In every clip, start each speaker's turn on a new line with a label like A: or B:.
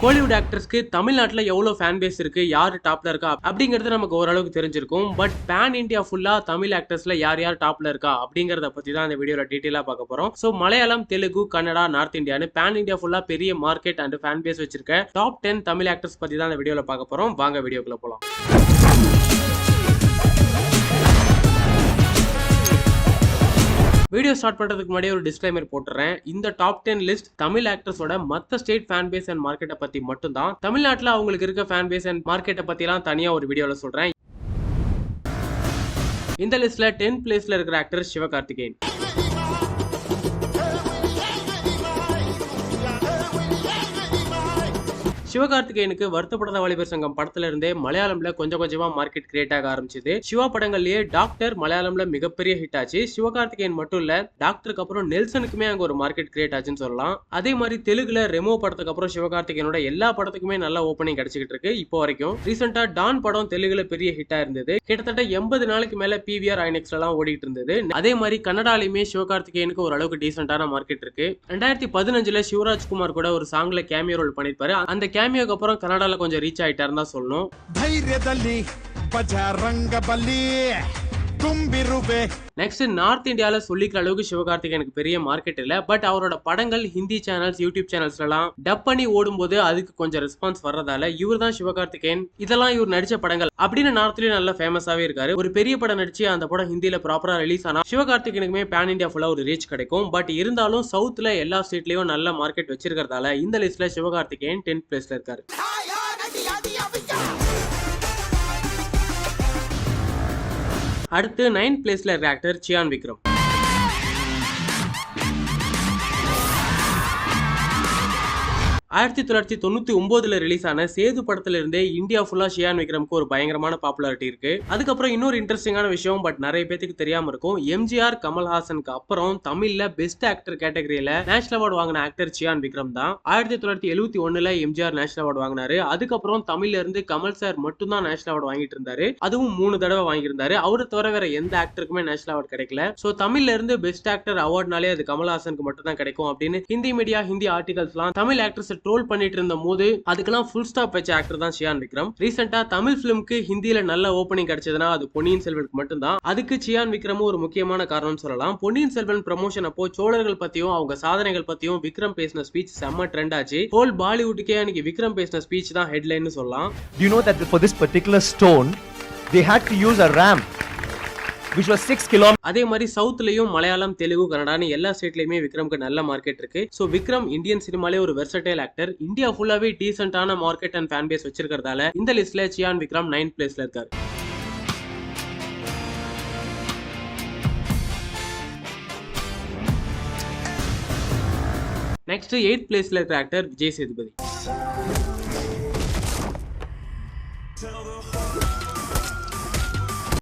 A: கோலிவுட் ஆக்டர்ஸ்க்கு தமிழ்நாட்டுல எவ்வளவு fan base இருக்கு, யாரு டாப்ல இருக்கா அப்படிங்கறது நமக்கு ஓரளவுக்கு தெரிஞ்சிருக்கும். பட் பேன் இந்தியா ஃபுல்லா தமிழ் ஆக்டர்ஸ்ல யார் யார் டாப்ல இருக்கா அப்படிங்கறத பத்தி தான் இந்த வீடியோல டீடைலா பார்க்க போறோம். சோ மலையாளம், தெலுங்கு, கன்னடா, நார்த் இந்தியான்னு பேன் இந்தியா ஃபுல்லா பெரிய மார்க்கெட் அண்ட் ஃபேன் பேஸ் வச்சிருக்க டாப் 10 தமிழ் ஆக்டர்ஸ் பத்தி தான் இந்த வீடியோல பார்க்க போறோம். வாங்க வீடியோக்குள்ள போலாம். வீடியோ ஸ்டார்ட் பண்றதுக்கு முன்னாடி ஒரு டிஸ்க்ளைமர் போட்டுறேன். இந்த டாப் 10 லிஸ்ட் தமிழ் ஆக்டர்ஸோட மத்த ஸ்டேட் ஃபேன் பேஸ் அண்ட் மார்க்கெட்டை பத்தி மட்டும் தான். தமிழ்நாட்டுல அவங்களுக்கு இருக்க ஃபேன் பேஸ் அண்ட் மார்க்கெட்டை பத்தி எல்லாம் தனியா ஒரு வீடியோல சொல்றேன். இந்த லிஸ்ட்ல 10th பிளேஸ்ல இருக்கிற ஆக்டர் சிவகார்த்திகேயன். சிவகார்த்திகேயனுக்கு வருத்தப்படாத வாலிபர் சங்கம் படத்துல இருந்தே மலையாளம்ல கொஞ்சம் கொஞ்சமா மார்க்கெட் கிரியேட் ஆக ஆரம்பிச்சது. சிவா படங்கள்லயே டாக்டர் மலையாளம்ல மிகப்பெரிய ஹிட் ஆச்சு. சிவகார்த்திகேயன் மட்டும் இல்ல, டாக்டருக்கு அப்புறம் நெல்சனுக்குமே அங்க ஒரு மார்க்கெட் கிரியேட் ஆச்சுன்னு சொல்லலாம். அதே மாதிரி தெலுங்குல ரெமோ படத்துக்கு அப்புறம் சிவகார்த்திகேயனோட எல்லா படத்துக்குமே நல்ல ஓப்பனிங் கிடைச்சிட்டு இருக்கு இப்போ வரைக்கும். ரீசெண்டா டான் படம் தெலுங்குல பெரிய ஹிட்டா இருந்தது. கிட்டத்தட்ட 80 நாளுக்கு மேல PVR ஐநெக்ஸ்ல எல்லாம் ஓடிட்டு இருந்தது. அதே மாதிரி கன்னடாலையுமே சிவகார்த்திகேயனுக்கு ஒரு அளவுக்கு டீசென்டான மார்க்கெட் இருக்கு. 2015ல சிவராஜ்குமார் கூட ஒரு சாங்ல கேமியோ ரோல் பண்ணிருப்பாரு. அந்த கேமியோக்கு அப்புறம் கன்னடால கொஞ்சம் ரீச் ஆயிட்டாருன்னு தான் சொல்லணும். நெக்ஸ்ட் நார்த் இந்தியால சொல்லிக்கிற அளவுக்கு சிவகார்த்திகேயனுக்கு பெரிய மார்க்கெட் இல்ல. பட் அவரோட படங்கள் ஹிந்தி சேனல்ஸ், யூடியூப் சேனல்ஸ்ல எல்லாம் டப் பண்ணி ஓடும்போது அதுக்கு கொஞ்சம் ரெஸ்பான்ஸ் வர்றதால இவர் தான் சிவகார்த்திகேயன், இதெல்லாம் இவர் நடிச்ச படங்கள் அப்படின்னு நார்த்லயும் நல்ல ஃபேமஸாவே இருக்காரு. ஒரு பெரிய படம் நடிச்சு அந்த படம் ஹிந்தியில ப்ராப்பரா ரிலீஸ் ஆனா சிவகார்த்திகேயனுக்குமே பேன் இந்தியா ஃபுல்லா ஒரு ரீச் கிடைக்கும். பட் இருந்தாலும் சவுத்ல எல்லா ஸ்டேட்லயும் நல்ல மார்க்கெட் வச்சிருக்கிறதால இந்த லிஸ்ட்ல சிவகார்த்திகேயன் 10th பிளேஸ்ல இருக்காரு. அடுத்து 9th பிளேஸ்ல இருக்க ஆக்டர் சியான் விக்ரம். 1999ல ரிலீஸ் ஆன சேது படத்துல இருந்தே இந்தியா ஃபுல்லா சியான் விக்ரம்க்கு ஒரு பயங்கரமான பாப்புலாரிட்டி இருக்கு. அதுக்கப்புறம் இன்னொரு இன்ட்ரெஸ்டிங்கான விஷயம், பட் நிறைய பேருக்கு தெரியாம இருக்கும், எம்ஜிஆர், கமல்ஹாசனுக்கு அப்புறம் தமிழ்ல பெஸ்ட் ஆக்டர் கேட்டகரியில நேஷனல் அவார்டு வாங்கின ஆக்டர் சியான் விக்ரம் தான். 1971ல எம்ஜிஆர் நேஷனல் அவார்டு வாங்கினாரு. அதுக்கப்புறம் தமிழ்ல இருந்து கமல் சார் மட்டும் தான் நேஷனல் அவார்டு வாங்கிட்டு இருந்தாரு. அதுவும் 3 தடவை வாங்கியிருந்தாரு. அவரை தவிர வேற எந்த ஆக்டருக்குமே நேஷனல் அவார்டு கிடைக்கல. சோ தமிழ்ல இருந்து பெஸ்ட் ஆக்டர் அவார்ட்னாலே அது கமல்ஹாசனுக்கு மட்டும் தான் கிடைக்கும் அப்படின்னு ஹிந்தி மீடியா, ஹிந்தி ஆர்டிகல்ஸ் எல்லாம் தமிழ் ஆக்டர்ஸ் ட்ரோல் பண்ணிட்டு இருந்த போது அதுக்கெல்லாம் ஃபுல் ஸ்டாப் வச்ச ஆக்டர் தான் சியான் விக்ரம். ரீசெண்டா தமிழ் பிலிம்க்கு ஹிந்தியில நல்ல ஓப்பனிங் கிடைச்சதுன்னா அது பொன்னியின் செல்வனுக்கு மட்டும் தான். அதுக்கு சியான் விக்ரமும் ஒரு முக்கியமான காரணம் சொல்லலாம். பொன்னியின் செல்வன் ப்ரமோஷன் அப்போ சோழர்கள் பத்தியும் அவங்க சாதனைகள் பத்தியும் விக்ரம் பேசின ஸ்பீச் செம்ம ட்ரெண்ட் ஆச்சு. ஹோல் பாலிவுட்டுக்கே அன்னைக்கு விக்ரம் பேசின ஸ்பீச் தான் ஹெட்லைன்னு சொல்லலாம்.
B: Do you know that for this particular stone they had to use a ramp which was 6 km.
A: அதே மாதிரி சவுத்லயும் மலையாளம், தெலுங்கு, கன்னடான்னு எல்லா ஸ்டேட்லயுமே விக்ரம்க்கு நல்ல மார்க்கெட் இருக்கு. சோ விக்ரம் இந்தியன் சினிமாலே ஒரு வெர்சடைல் ஆக்டர். இந்தியா ஃபுல்லாவே டீசென்ட்டான மார்க்கெட் அண்ட் ஃபேன் பேஸ் வச்சிருக்கிறதால இந்த லிஸ்ட்ல சியான் விக்ரம் 9th பிளேஸ்ல இருக்காரு. நெக்ஸ்ட் 8th பிளேஸ்ல இருக்கிற ஆக்டர் விஜய் சேதுபதி.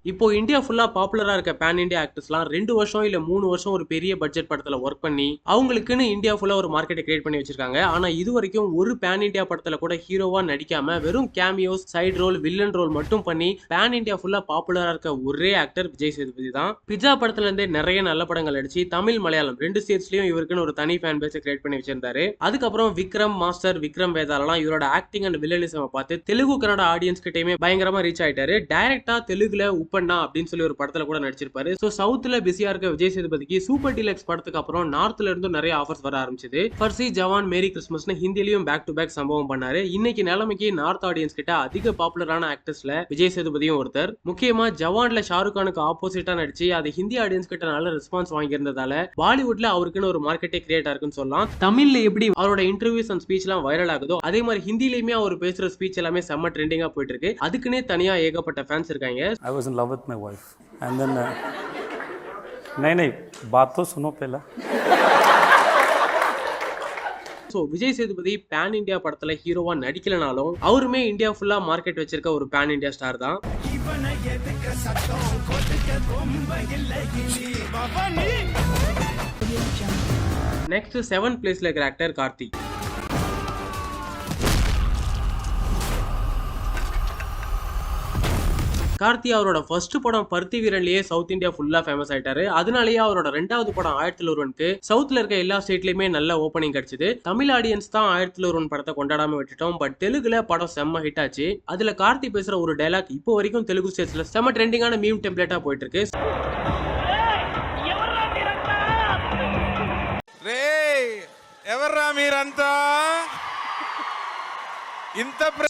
A: இப்போ இந்தியா ஃபுல்லா பாப்புலரா இருக்க பேன் இந்தியா ஆக்டர்ஸ்லாம் 2 வருஷம் இல்ல 3 வருஷம் ஒரு பெரிய பட்ஜெட் படத்துல ஒர்க் பண்ணி அவங்களுக்குன்னு இந்தியா ஃபுல்லா ஒரு மார்க்கெட்டை கிரியேட் பண்ணி வச்சிருக்காங்க. ஆனா இது வரைக்கும் ஒரு பேன் இந்தியா படத்துல கூட ஹீரோவா நடிக்காம வெறும் cameos, side role, villain role மட்டும் பண்ணி பேன் இந்தியா ஃபுல்லா பாப்புலரா இருக்க ஒரே ஆக்டர் விஜய் சேதுபதி தான். பிஜா படத்துல இருந்தே நிறைய நல்ல படங்கள் நடிச்சு தமிழ், மலையாளம் 2 ஸ்டேட்ஸ்லயும் இவருக்குன்னு ஒரு தனி ஃபேன் பேஸை கிரியேட் பண்ணி வச்சிருந்தாரு. அதுக்கப்புறம் விக்ரம் மாஸ்டர், விக்ரம் வேதாளலாம் இவரோட ஆக்டிங் அண்ட் வில்லனிசம் பார்த்து தெலுங்கு, கன்னடா ஆடியன்ஸ் கிட்டயுமே பயங்கரமா ரீச் ஆயிட்டாரு. டைரக்டா தெலுங்குல உப்பண்ணா அப்படின்னு சொல்லி ஒரு படத்துல கூட நடிச்சிருப்பாரு. சோ சவுத்ல பிஸியா இருக்க விஜய் சேதுபதிக்கு சூப்பர் டீலக்ஸ் படத்துக்கு அப்புறம் நார்த்ல இருந்து நிறைய ஆஃபர்ஸ் வர ஆரம்பிச்சது. ஃபர்சி, ஜவான், மேரி கிறிஸ்மஸ்னு ஹிந்திலயும் பேக் டு பேக் சம்பவம் பண்ணாரு. இன்னைக்கு நிலைமைக்கு நார்த் ஆடியன்ஸ் கிட்ட அதிக பாப்புலரான ஆக்டர்ஸ்ல விஜய் சேதுபதியும் ஒருத்தர். முக்கியமா ஜவான்ல ஷாருக் கானுக்கு ஆப்போசிட்டா நடிச்சு அது ஹிந்தி ஆடியன்ஸ் கிட்ட நல்ல ரெஸ்பான்ஸ் வாங்கியிருந்ததால பாலிவுட்ல அவருக்குன்னு ஒரு மார்க்கெட்டே கிரியேட் ஆயிருக்குன்னு சொல்லலாம். தமிழ்ல எப்படி அவரோட இன்டர்வியூஸ் அண்ட் ஸ்பீச் எல்லாம் வைரல் ஆகுதோ அதே மாதிரி ஹிந்திலயுமே அவர் பேசுற ஸ்பீச் எல்லாமே செம்ம ட்ரெண்டிங்கா போயிட்டு இருக்கு. அதுக்குன்னே தனியா ஏகப்பட்ட ஃபேன்ஸ் இருக்காங்க.
C: I was in love with my wife and then नहीं बात तो सुनो पहला.
A: So Vijay Sethupathi pan India படத்துல ஹீரோவா நடிக்கலனாலும் அவருமே இந்தியா ஃபுல்லா மார்க்கெட் வச்சிருக்க ஒரு பேன் இந்தியா ஸ்டார் தான். நெக்ஸ்ட் 7th பிளேஸ்ல இருக்கிற ஆக்டர் கார்த்தி. கார்த்தி அவரோட ஃபர்ஸ்ட் படம் பருத்தி வீரன்லயே சவுத் இந்தியா ஃபுல்லா ஃபேமஸ் ஆயிட்டாரு. அதனாலேயே அவரோட ரெண்டாவது படம் 1001க்கு சவுத்ல இருக்க எல்லா ஸ்டேட்லயுமே நல்ல ஓப்பனிங் கிடைச்சது. தமிழ் ஆடியன்ஸ் தான் 1001 படத்தை கொண்டாடாம விட்டுட்டோம். பட் தெலுங்குல படம் செம்ம ஹிட் ஆச்சு. அதுல கார்த்தி பேசுற ஒரு டைலாக் இப்போ வரைக்கும் தெலுங்கு ஸ்டேட்ஸ்ல செம்ம ட்ரெண்டிங்கான மீம் டெம்ப்ளேட்டா போயிட்டு இருக்கு.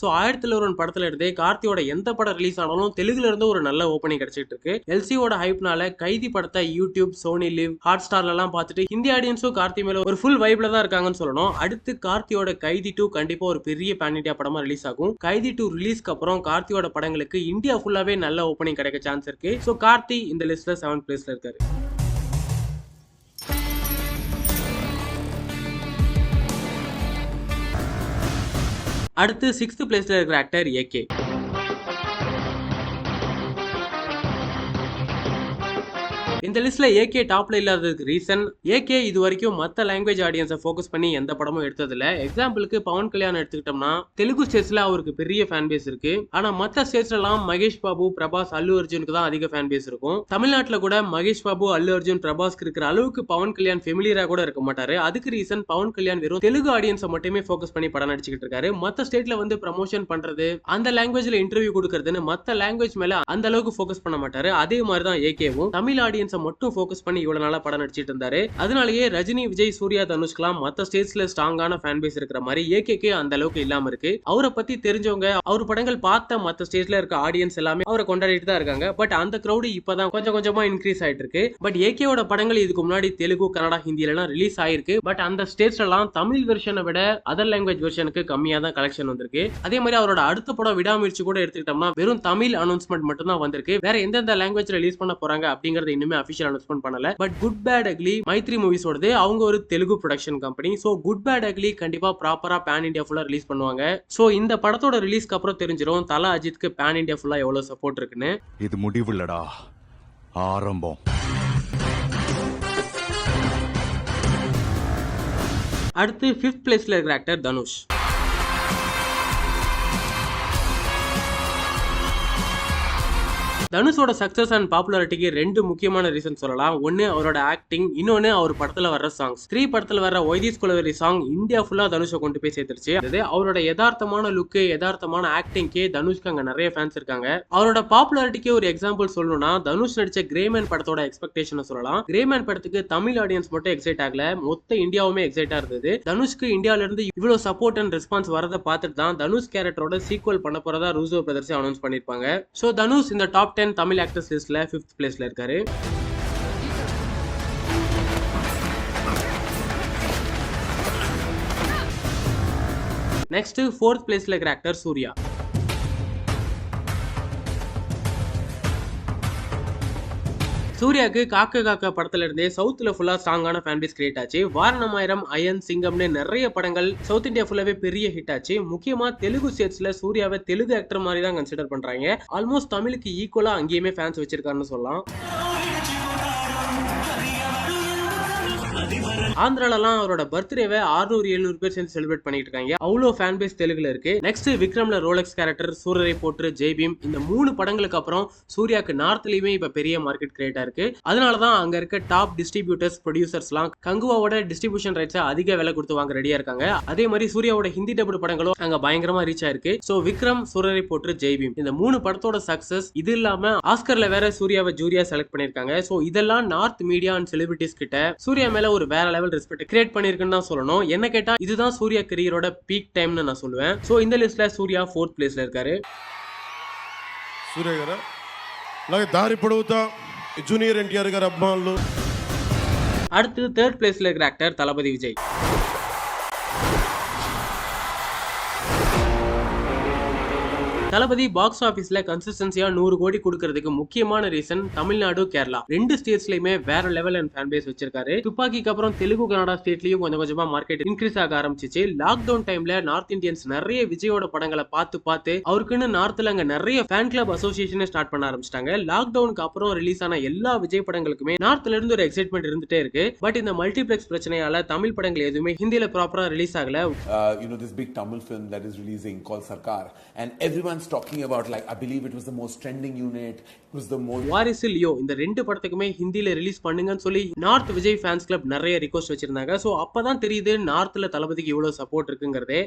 A: So 1001 படத்துல இருந்தே கார்த்தியோட எந்த படம் ரிலீஸ் ஆனாலும் தெலுங்குல இருந்து ஒரு நல்ல ஓப்பனிங் கிடைச்சிட்டு இருக்கு. எல்சியோட ஹைப்னால கைதி படத்தை யூடியூப், சோனி லிவ், ஹாட் ஸ்டார்ல எல்லாம் பார்த்துட்டு ஹிந்தி ஆடியன்ஸும் கார்த்தி மேல ஒரு ஃபுல் வைப்ல தான் இருக்காங்கன்னு சொல்லணும். அடுத்து கார்த்தியோட கைதி 2 கண்டிப்பா ஒரு பெரிய பேன் இந்தியா படமா ரிலீஸ் ஆகும். கைதி 2 ரிலீஸ்க்கு அப்புறம் கார்த்தியோட படங்களுக்கு இந்தியா ஃபுல்லாவே நல்ல ஓப்பனிங் கிடைக்க சான்ஸ் இருக்கு. சோ கார்த்தி இந்த லிஸ்ட்ல 7th பிளேஸ்ல இருக்காரு. அடுத்து 6th பிளேஸ்ல இருக்கிற ஆக்டர் ஏகே. இந்த லிஸ்ட்ல ஏகே டாப்ல இல்லாததுக்கு ரீசன் ஏகே இது வரைக்கும் மத்த லாங்குவேஜ் ஆடியன்ஸை ஃபோக்கஸ் பண்ணி எந்த படமும் எடுத்தது இல்ல. எக்ஸாம்பிளுக்கு பவன் கல்யாண் எடுத்துக்கிட்டோம்னா தெலுங்கு ஸ்டேட்ஸ்ல அவருக்கு பெரிய ஃபேன் பேஸ் இருக்கு. ஆனா மத்த ஸ்டேட்ஸ்ல எல்லாம் மகேஷ் பாபு, பிரபாஸ், அல்லு அர்ஜுனுக்கு தான் அதிக ஃபேன் பேஸ் இருக்கும். தமிழ்நாட்டுல கூட மகேஷ் பாபு, அல்லு அர்ஜுன், பிரபாஸ்க்கு இருக்கிற அளவுக்கு பவன் கல்யாண் ஃபெமிலியரா கூட இருக்க மாட்டாரு. அதுக்கு ரீசன் பவன் கல்யாண் வெறும் தெலுங்கு ஆடியன்ஸை மட்டுமே ஃபோக்கஸ் பண்ணி படம் நடிச்சுக்கிட்டு இருக்காரு. மத்த ஸ்டேட்ல வந்து ப்ரமோஷன் பண்றது, அந்த லாங்குவேஜ்ல இன்டர்வியூ கொடுக்கறதுன்னு மத்த லாங்குவேஜ் மேல அந்த அளவுக்கு ஃபோக்கஸ் பண்ண மாட்டாரு. அதே மாதிரி தான் ஏகேவும் தமிழ் ஆடியன்ஸை மட்டும் ஃபோக்கஸ் பண்ணி இவ்வளவு நாளா படம் நடிச்சிட்டு இருந்தாரு. அதனாலேயே ரஜினி, விஜய், சூர்யா, தனுஷ்கலாம் மத்த ஸ்டேட்ஸ்ல ஸ்ட்ராங்கான ஃபேன் பேஸ் இருக்கிற மாதிரி ஏகேக்கு அந்த அளவுக்கு இல்லாம இருக்கு. அவரை பத்தி தெரிஞ்சவங்க, அவர் படங்கள் பார்த்த மத்த ஸ்டேட்ஸ்ல இருக்க ஆடியன்ஸ் எல்லாமே அவரை கொண்டாடிட்டு தான் இருக்காங்க. பட் அந்த கிரௌடு இப்பதான் கொஞ்சம் கொஞ்சமா இன்க்ரீஸ் ஆயிட்டு இருக்கு. பட் ஏகேவோட படங்கள் இதுக்கு முன்னாடி தெலுங்கு, கன்னடா, ஹிந்தில எல்லாம் ரிலீஸ் ஆயிருக்கு. பட் அந்த ஸ்டேட்ஸ்ல எல்லாம் தமிழ் வெர்ஷனை விட அதர் லாங்குவேஜ் வெர்ஷனுக்கு கம்மியா தான் கலெக்ஷன் வந்திருக்கு. அதே மாதிரி அவரோட அடுத்த படம் விடாமுயற்சி கூட எடுத்துக்கிட்டோம்னா வெறும் தமிழ் அனௌன்ஸ்மெண்ட் மட்டும் தான் வந்திருக்கு. வேற எந்தெந்த லாங்குவேஜ் ரிலீஸ் பண்ண போறாங்க அப்படிங்கறது இன்னுமே அபிஷியல் அனௌன்ஸ்மெண்ட் பண்ணல. But good bad ugly Mythri மூவிஸோடது, அவங்க ஒரு Telugu production company. So good bad ugly கண்டிப்பா ப்ராப்பரா பேன் இந்தியா ஃபுல்லா ரிலீஸ் பண்ணுவாங்க. சோ இந்த படத்தோட ரிலீஸ்க்கு அப்புறம் தெரிஞ்சிரும் தல அஜித்க்கு பேன் இந்தியா ஃபுல்லா எவ்வளவு சப்போர்ட் இருக்குன்னு.
D: இது முடிவுலடா, ஆரம்பம்.
A: அடுத்து 5th பிளேஸ்ல இருக்கிற ஆக்டர் தனுஷ். தனுஷோட சக்சஸ் அண்ட் பாப்புலாரிட்டிக்கு ரெண்டு முக்கியமான ரீசன் சொல்லலாம். ஒன்னு அவரோட ஆக்டிங், இன்னொன்னு அவர் படத்துல வர்ற சாங்ஸ். 3 படத்துல வர்ற ஒய்தீஸ் குலவெரி சாங் இந்தியா ஃபுல்லா தனுஷை கொண்டு போய் சேர்த்துருச்சு. அது அவரோட யதார்த்தமான லுக்கு, யதார்த்தமான ஆக்டிங்க்கே தனுஷ்க்கு அங்க நிறைய ஃபேன்ஸ் இருக்காங்க. அவரோட பாப்புலாரிட்டிக்கு ஒரு எக்ஸாம்பிள் சொல்லணும்னா தனுஷ் நடிச்ச கிரேமேன் படத்தோட எக்ஸ்பெக்டேஷன் சொல்லலாம். கிரேமேன் படத்துக்கு தமிழ் ஆடியன்ஸ் மட்டும் எக்ஸைட் ஆகல, மொத்த இந்தியாவுமே எக்ஸைட்டா இருந்தது. தனுஷ்க்கு இந்தியால இருந்து இவ்வளவு சப்போர்ட் அண்ட் ரெஸ்பான்ஸ் வரதை பார்த்துட்டு தான் தனுஷ் கேரக்டரோட சீக்வல் பண்ண போறதா ரூசோ பிரதர்ஸ் அனௌன்ஸ் பண்ணிருப்பாங்க. சோ தனுஷ் இந்த டாப் 10 தமிழ் ஆக்டர்ஸ் லிஸ்ட்ல 5th பிளேஸ்ல இருக்காரு. நெக்ஸ்ட் 4th பிளேஸ்ல இருக்கிற ஆக்டர் சூர்யா. சூர்யாக்கு காக்க காக்க படத்துல இருந்தே சவுத்ல ஃபுல்லா ஸ்ட்ராங்கான ஃபேன் பேஸ் கிரியேட் ஆச்சு. வாரணமாயிரம், அயன், சிங்கம்னு நிறைய படங்கள் சவுத் இந்தியா ஃபுல்லாவே பெரிய ஹிட் ஆச்சு. முக்கியமா தெலுங்கு ஸ்டேட்ஸ்ல சூர்யாவை தெலுங்கு ஆக்டர் மாதிரி தான் கன்சிடர் பண்றாங்க. ஆல்மோஸ்ட் தமிழுக்கு ஈக்குவலா அங்கேயுமே ஃபேன்ஸ் வச்சிருக்காருன்னு சொல்லலாம். ஆந்திராலாம் அவரோட பர்த்டேவை 600-700 பேர் சேர்ந்து செலிப்ரேட் பண்ணிட்டு இருக்காங்க. அவ்வளோ ஃபேன் பேஸ் தெலுங்குல இருக்கு. நெக்ஸ்ட் விக்ரம்ல ரோலெக்ஸ் கேரக்டர், சூரரை போற்று, ஜெய்பீம், இந்த 3 படங்களுக்கு அப்புறம் சூர்யாக்கு நார்த்லயுமே இப்ப பெரிய மார்க்கெட் கிரியேட் ஆயிருக்கு. அதனாலதான் அங்க இருக்க டாப் டிஸ்ட்ரிபியூட்டர்ஸ், ப்ரொடியூசர்ஸ்லாம் கங்குவாவோட டிஸ்ட்ரிபியூஷன் ரைட்ஸை அதிக விலை கொடுத்து வாங்க ரெடியா இருக்காங்க. அதே மாதிரி சூர்யாவோட ஹிந்தி டபுள் படங்களும் அங்க பயங்கரமா ரீச் ஆயிருக்கு. சோ விக்ரம், சூரரை போற்று, ஜெய்பீம் இந்த 3 படத்தோட சக்சஸ். இது இல்லாம ஆஸ்கர்ல வேற சூர்யாவை ஜூரியா செலக்ட் பண்ணிருக்காங்க. சோ இதெல்லாம் நார்த் மீடியா அண்ட் செலிபிரிட்டிஸ் கிட்ட சூர்யா மேல ஒரு வேற லெவல் ரெஸ்பெக்ட் கிரியேட் பண்ணிருக்குன்னு தான் சொல்லணும். என்ன கேட்டா இதுதான் சூர்யா கரியரோட பீக் டைம்னு நான் சொல்லுவேன். சோ இந்த லிஸ்ட்ல சூர்யா 4th பிளேஸ்ல இருக்காரு.
E: సూర్య గారు అలాగే దారి పొడవుతా జూనియర్ ఎన్టీఆర్ గారి అభిమానులు.
A: அடுத்து 3rd பிளேஸ்ல இருக்கிற ஆக்டர் தளபதி விஜய். தளபதி பாக்ஸ் ஆபீஸ்ல கன்சிஸ்டன்சியா 100 கோடி கொடுக்கறதுக்கு முக்கியமான ரீசன் தமிழ்நாடு, கேரளா 2 ஸ்டேட்ஸ்லயுமே வேற லெவல் அண்ட் ஃபேன் பேஸ் வச்சிருக்காரு. துப்பாக்கிக்கு அப்புறம் தெலுங்கு, கன்னடா ஸ்டேட்லயும் கொஞ்சம் கொஞ்சமா மார்க்கெட் இன்க்ரீஸ் ஆக ஆரம்பிச்சிச்சு. லாக்டவுன் டைம்ல நார்த் இந்தியன்ஸ் நிறைய விஜயோட படங்களை பார்த்து அவருக்குன்னு நார்த்ல அங்க நிறைய ஃபேன் கிளப் அசோசியேஷன் ஸ்டார்ட் பண்ண ஆரம்பிச்சிட்டாங்க. லாக்டவுனுக்கு அப்புறம் ரிலீஸ் ஆன எல்லா விஜய் படங்களுக்குமே நார்த்ல இருந்து ஒரு எக்ஸைட்மெண்ட் இருந்துட்டே இருக்கு. பட் இந்த மல்டிபிளெக்ஸ் பிரச்சனையால தமிழ் படங்கள் எதுவுமே ஹிந்தில ப்ராப்பரா ரிலீஸ் ஆகல.
F: This big Tamil film that is releasing called Sarkar, and everyone everyone's talking about, like, I believe it was the most trending unit, it was the most...
A: வாரிசு, Leo இந்த ரெண்டு படத்துக்குமே ஹிந்தில ரிலீஸ் பண்ணுங்கன்னு சொல்லி நார்த் விஜய் ஃபேன்ஸ் கிளப் நிறைய request வச்சிருந்தாங்க. So அப்பதான் தெரியுது நார்த்ல தளபதிக்கு இவ்வளவு சப்போர்ட் இருக்குங்கிறதே.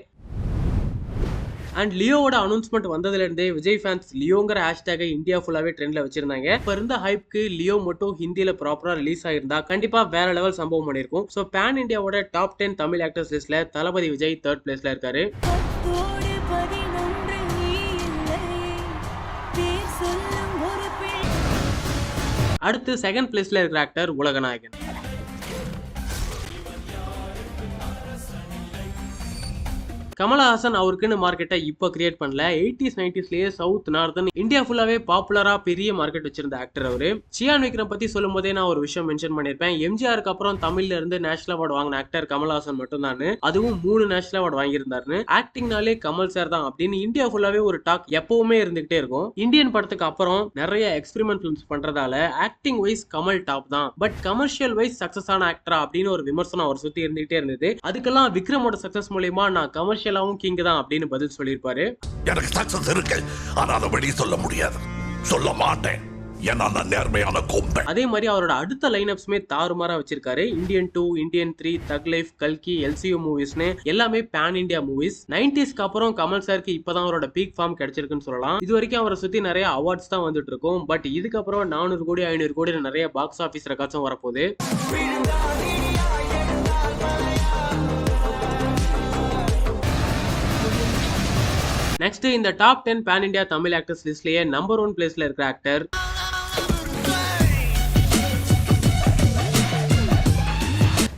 A: அண்ட் லியோவோட அனௌன்ஸ்மெண்ட் வந்ததுல இருந்தே விஜய் ஃபேன்ஸ் லியோங்கிற ஹேஷ்டேகை இந்தியா ஃபுல்லாவே ட்ரெண்ட்ல வச்சிருந்தாங்க. இப்ப இருந்த ஹைப்க்கு லியோ மட்டும் ஹிந்தில ப்ராப்பரா ரிலீஸ் ஆயிருந்தா கண்டிப்பா வேற லெவல் சம்பவம் பண்ணிருக்கும். ஸோ பேன் இந்தியாவோட டாப் 10 தமிழ் ஆக்டர்ஸ் லிஸ்ட்ல தளபதி விஜய் 3rd பிளேஸ்ல இருக்காரு. அடுத்து 2nd பிளேஸ்ல இருக்கிற ஆக்டர் உலகநாயகன். கமலஹாசன் அவருக்குன்னு மார்க்கெட்டை இப்போ கிரியேட் பண்ணல. 80s 90ஸ்லயே சவுத் நார்த்தன் இந்தியா ஃபுல்லாவே பாப்புலரா பெரிய மார்க்கெட் வச்சிருந்த ஆக்டர் அவரு. சியான் விக்ரம் பத்தி சொல்லும் போதே நான் ஒரு விஷயம் மென்ஷன் பண்ணிருப்பேன். எம்ஜிஆருக்கு அப்புறம் தமிழ்ல இருந்து நேஷனல் அவார்டு வாங்கின ஆக்டர் கமலஹாசன் மட்டும் தான், அதுவும் 3 நேஷனல் அவார்டு வாங்கியிருந்தாரு. ஆக்டிங்னாலே கமல் சார் தான் அப்படின்னு இந்தியா ஃபுல்லாவே ஒரு டாக் எப்பவுமே இருந்துகிட்டே இருக்கும். இந்தியன் படத்துக்கு அப்புறம் நிறைய எக்ஸ்பெரிமெண்ட் ஃபிலிம்ஸ் பண்றதால ஆக்டிங் வைஸ் கமல் டாப் தான், பட் கமர்ஷியல் வைஸ் சக்சஸ் ஆன ஆக்டரா அப்படின்னு ஒரு விமர்சனம் அவர் சுத்தி இருந்துகிட்டே இருந்தது. அதுக்கெல்லாம் விக்ரமோட சக்சஸ் மூலமா நான் கமர்ஷியல் கிங் தான் அப்படின்னு பதில் சொல்லியிருப்பாரு.
G: எனக்கு சக்சஸ் இருக்கு, ஆனா அதை வெளியே சொல்ல முடியாது, சொல்ல மாட்டேன்.
A: அதே மாதிரி அவரோட அடுத்த லைனப்ஸ்மே தாறுமாறா வச்சிருக்காரு. இந்தியன் 2, இந்தியன் 3, தக் லைஃப், கல்கி, LCU மூவிஸ்னு எல்லாமே பேன் இந்தியா மூவிஸ். 90ஸ்க்கு அப்புறம் கமல் சாருக்கு இப்பதான் அவரோட பீக் ஃபார்ம் கிடைச்சிருக்குன்னு சொல்லலாம். இது வரைக்கும் அவரை சுத்தி நிறைய அவார்ட்ஸ் தான் வந்துட்டு இருக்கும். பட் இதுக்கப்புறம் 400 கோடி 500 கோடி நிறைய பாக்ஸ் ஆபீஸ் ரெக்கார்ட்ஸும் வரப்போகுது. நெக்ஸ்ட் இந்த top 10 pan India Tamil actors லிஸ்ட்லயே நம்பர் 1 பிளேஸ்ல இருக்கிற ஆக்டர்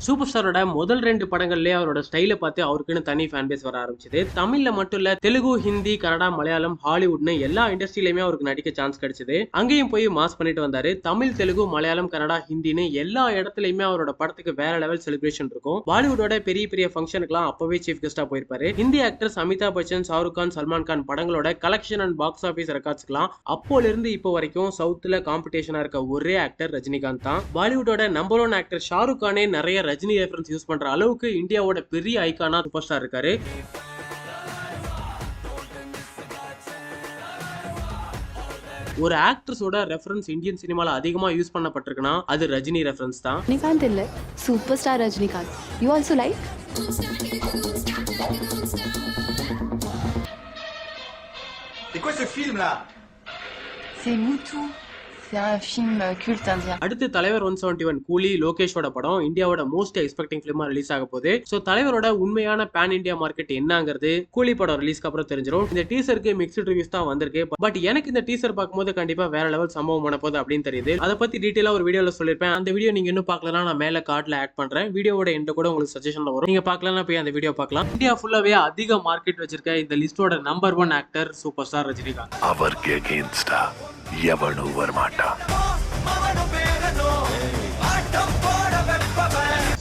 A: சூப்பர் ஸ்டாரோட முதல் 2 படங்கள்லயே அவரோட ஸ்டைலை பார்த்து அவருக்குன்னு தனி ஃபேன் பேஸ் வர ஆரம்பிச்சது. தமிழ்ல மட்டும் இல்ல, தெலுங்கு, ஹிந்தி, கன்னடா, மலையாளம், ஹாலிவுட்னு எல்லா இண்டஸ்ட்ரியிலுமே அவருக்கு நடிக்க சான்ஸ் கிடைச்சது. அங்கேயும் போய் மாஸ் பண்ணிட்டு வந்தாரு. தமிழ், தெலுங்கு, மலையாளம், கன்னடா, ஹிந்தின்னு எல்லா இடத்துலயுமே அவரோட படத்துக்கு வேற லெவல் செலிப்ரேஷன் இருக்கும். பாலிவுட்டோட பெரிய பெரிய ஃபங்க்ஷனுக்குலாம் அப்பவே சீஃப் கெஸ்டா போயிருப்பாரு. ஹிந்தி ஆக்டர்ஸ் அமிதாப் பச்சன், ஷாருக் கான், சல்மான் கான் படங்களோட கலெக்ஷன் அண்ட் பாக்ஸ் ஆபீஸ் ரெக்கார்ட்ஸ்க்குலாம் அப்போல இருந்து இப்போ வரைக்கும் சவுத்ல காம்படிஷனா இருக்க ஒரே ஆக்டர் ரஜினிகாந்த் தான். பாலிவுட்டோட நம்பர் 1 ஆக்டர் ஷாருக் கானே நிறைய ரஜினி ரெஃபரன்ஸ் யூஸ் பண்ற அளவுக்கு இந்தியாவோட பெரிய ஐகானா சூப்பர் ஸ்டார் இருக்காரு. ஒரு ஆக்ட்ரஸோட ரெஃபரன்ஸ் இந்தியன் சினிமால அதிகமா யூஸ் பண்ணப்பட்டிருக்குன்னா அது ரஜினி ரெஃபரன்ஸ் தான்.
H: ரஜினிகாந்த் இல்ல, super star Rajinikanth. You also like?
I: C'est quoi ce film là?
H: C'est Moutou. C'est un film culte indien.
A: அடுத்து தலைவர் 171 கூலி லோகேஷோட படம் இந்தியாவோட மோஸ்ட் எக்ஸ்பெக்டிங் ஃபிலிமா ரிலீஸ் ஆக போகுது. சோ தலைவரோட உண்மையான பேன் இந்தியா மார்க்கெட் என்னங்கிறது கூலி படம் ரிலீஸ்க்கு அப்புறம் தெரிஞ்சிடும். இந்த டீசருக்கு மிக்ஸ்ட் ரிவ்யூஸ் தான் வந்திருக்கு. பட் எனக்கு இந்த டீசர் பார்க்கும்போது கண்டிப்பா வேற லெவல் சம்பவம் பண்ண போகுது அப்படின்னு தெரியுது. அதை பத்தி டீடைலா ஒரு வீடியோல சொல்லிருப்பேன். அந்த வீடியோ நீங்க இன்னும் பார்க்கலனா நான் மேல கார்ட்ல ஆட் பண்றேன். வீடியோவோட எண்ட் கூட உங்களுக்கு சஜஷன்ல வரும். நீங்க பார்க்கலனா போய் அந்த வீடியோ பார்க்கலாம். இந்தியா ஃபுல்லாவே அதிக மார்க்கெட் வச்சிருக்க இந்த லிஸ்டோட number 1 actor super star Rajinikanth.
G: அவருக்கு அகேன்ஸ்டா எவனும் வரமாட்டா.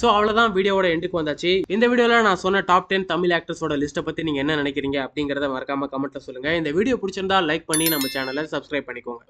A: சோ அவ்வளவுதான், வீடியோவோட எண்டுக்கு வந்தாச்சு. இந்த வீடியோல நான் சொன்ன டாப் 10 தமிழ் ஆக்டர்ஸோட லிஸ்ட்டை பத்தி நீங்க என்ன நினைக்கிறீங்க அப்படிங்கறத மறக்காம கமெண்ட்ல சொல்லுங்க. இந்த வீடியோ பிடிச்சிருந்தா லைக் பண்ணி நம்ம சேனலை சப்ஸ்கிரைப் பண்ணிக்கோங்க.